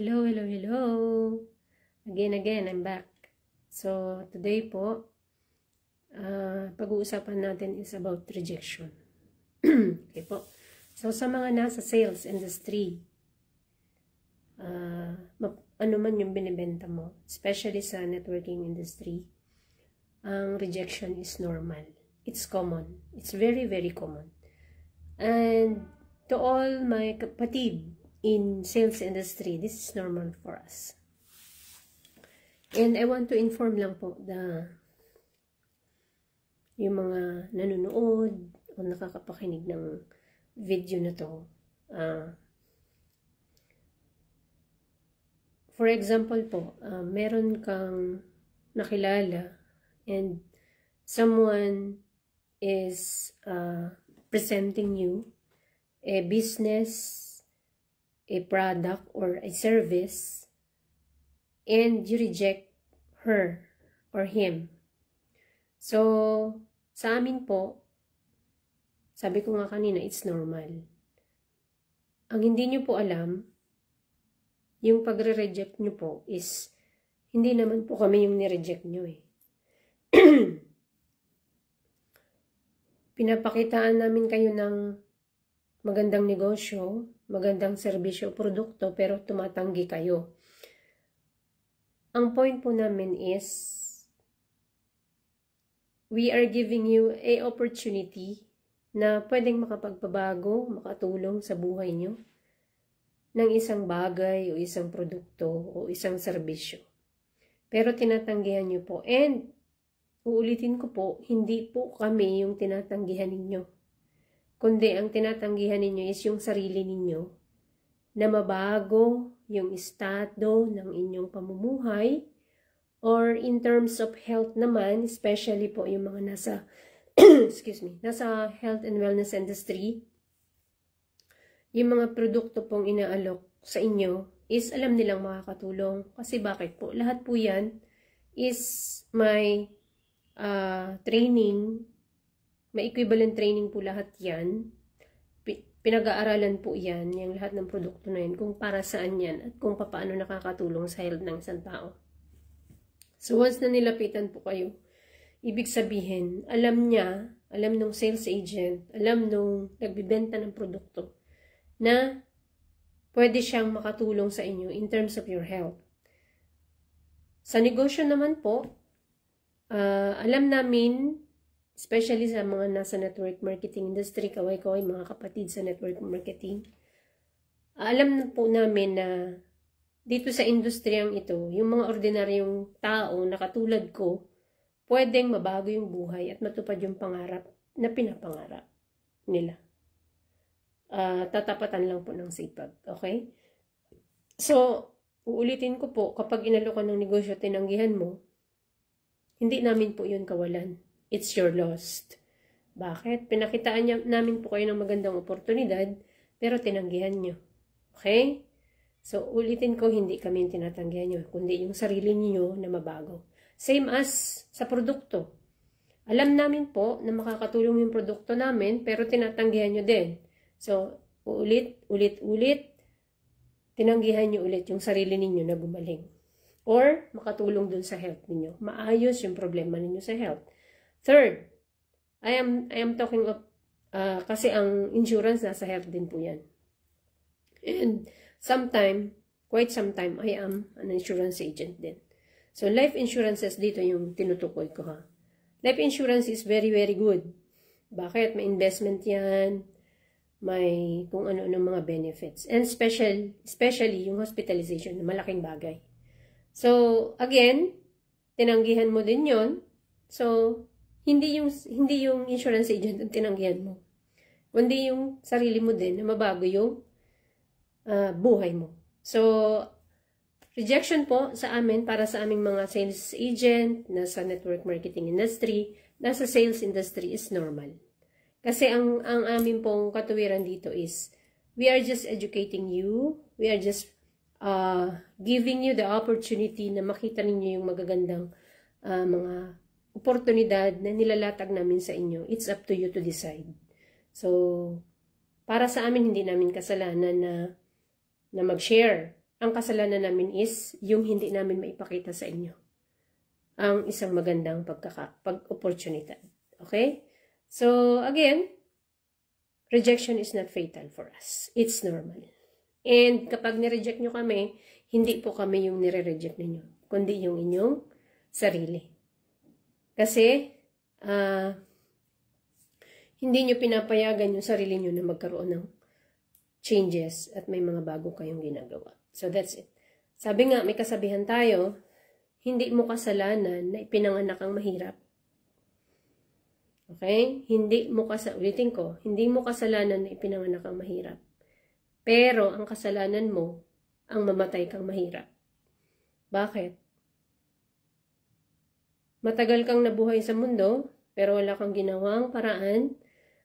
Hello, hello, hello. Again, I'm back. So, today po, pag-uusapan natin is about rejection. Okay po. So, sa mga nasa sales industry, ano man yung binibenta mo, especially sa networking industry, ang rejection is normal. It's common. It's very, very common. And to all my kapatid in sales industry, this is normal for us. And I want to inform lang po yung mga nanonood o nakakapakinig ng video na to. For example po, meron kang nakilala and someone is presenting you a business, a product, or a service, and you reject her or him. So, sa amin po, sabi ko nga kanina, it's normal. Ang hindi nyo po alam, yung pagre-reject nyo po is, hindi naman po kami yung ni-reject nyo eh. Pinapakitaan namin kayo ng magandang negosyo, magandang serbisyo o produkto, pero tumatanggi kayo. Ang point po namin is, we are giving you a opportunity na pwedeng makapagpabago, makatulong sa buhay nyo ng isang bagay o isang produkto o isang serbisyo. Pero tinatanggihan nyo po. And, uulitin ko po, hindi po kami yung tinatanggihan ninyo. Kundi ang tinatanggihan ninyo is yung sarili ninyo na mabago yung estado ng inyong pamumuhay, or in terms of health naman, especially po yung mga nasa nasa health and wellness industry, yung mga produkto pong inaalok sa inyo is alam nilang makakatulong. Kasi bakit po? Lahat po yan is may training, may equivalent training po lahat yan. Pinag-aaralan po yan, yung lahat ng produkto na yan, kung para saan yan at kung paano nakakatulong sa health ng isang tao. So once na nilapitan po kayo, ibig sabihin, alam niya, alam nung sales agent, alam nung nagbibenta ng produkto, na pwede siyang makatulong sa inyo in terms of your health. Sa negosyo naman po, alam namin, especially sa mga nasa network marketing industry, kaway-kaway, mga kapatid sa network marketing, alam na po namin na dito sa industriyang ito, yung mga ordinaryong tao na katulad ko, pwedeng mabago yung buhay at matupad yung pangarap na pinapangarap nila. Tatapatan lang po ng sipag. Okay? So, uulitin ko po, kapag inalokan ng negosyo, tinanggihan mo, hindi namin po yun kawalan. It's your loss. Bakit? Pinakitaan namin po kayo ng magandang oportunidad, pero tinanggihan nyo. Okay? So, ulitin ko, hindi kami yung tinatanggihan nyo, kundi yung sarili niyo na mabago. Same as sa produkto. Alam namin po na makakatulong yung produkto namin, pero tinatanggihan nyo din. So, ulit, tinanggihan nyo ulit yung sarili ninyo na gumaling. Or, makatulong dun sa health ninyo. Maayos yung problema ninyo sa health. Third, I am talking of, kasi ang insurance nasa health din po yan. And quite sometime, I am an insurance agent din. So, life insurances dito yung tinutukoy ko ha. Life insurance is very, very good. Bakit? May investment yan, may kung ano-ano mga benefits. And especially yung hospitalization, malaking bagay. So, again, tinanggihan mo din yon. So, hindi yung insurance agent ang tinanggihan mo, kundi yung sarili mo din na mabago yung buhay mo. So, rejection po sa amin, para sa aming mga sales agent, nasa network marketing industry, nasa sales industry is normal. Kasi ang amin pong katuwiran dito is, we are just educating you, we are just giving you the opportunity na makita ninyo yung magagandang mga oportunidad na nilalatag namin sa inyo. It's up to you to decide. So, para sa amin, hindi namin kasalanan na mag-share ang kasalanan namin is yung hindi namin maipakita sa inyo ang isang magandang pag-opportunity. Okay? So, again, rejection is not fatal for us. It's normal. And kapag nireject nyo kami, hindi po kami yung nire-reject ninyo, kundi yung inyong sarili. Kasi, hindi nyo pinapayagan yung sarili nyo na magkaroon ng changes at may mga bago kayong ginagawa. So, that's it. Sabi nga, may kasabihan tayo, hindi mo kasalanan na ipinanganak kang mahirap. Okay? Ulitin ko, hindi mo kasalanan na ipinanganak kang mahirap. Pero, ang kasalanan mo, ang mamatay kang mahirap. Bakit? Matagal kang nabuhay sa mundo, pero wala kang ginawang paraan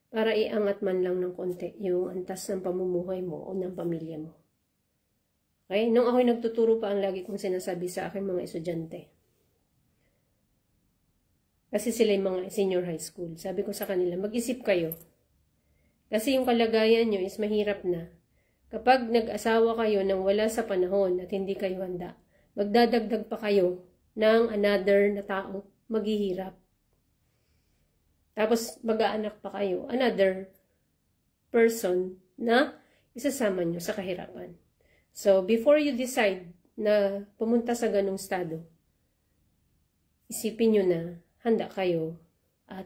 para iangat man lang ng konti yung antas ng pamumuhay mo o ng pamilya mo. Okay? Nung ako'y nagtuturo pa, ang lagi kong sinasabi sa akin mga estudyante. Kasi sila yung mga senior high school. Sabi ko sa kanila, mag-isip kayo. Kasi yung kalagayan nyo is mahirap na. Kapag nag-asawa kayo nang wala sa panahon at hindi kayo handa, magdadagdag pa kayo ng another na taong maghihirap. Tapos mag-aanak pa kayo, another person na isasama nyo sa kahirapan. So, before you decide na pumunta sa ganung estado, isipin nyo na handa kayo at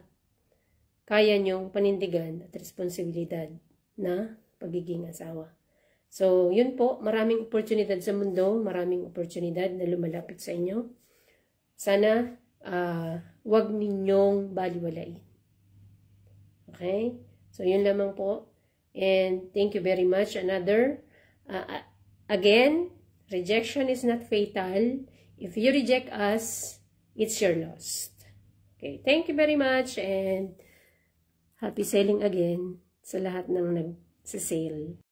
kaya nyong panindigan at responsibilidad na pagiging asawa. So, yun po, maraming oportunidad sa mundo, maraming oportunidad na lumalapit sa inyo. Sana, wag ninyong baliwalain. Okay? So, yun lamang po. And thank you very much. Again, rejection is not fatal. If you reject us, it's your loss. Okay, thank you very much and happy selling again sa lahat ng nag-sale.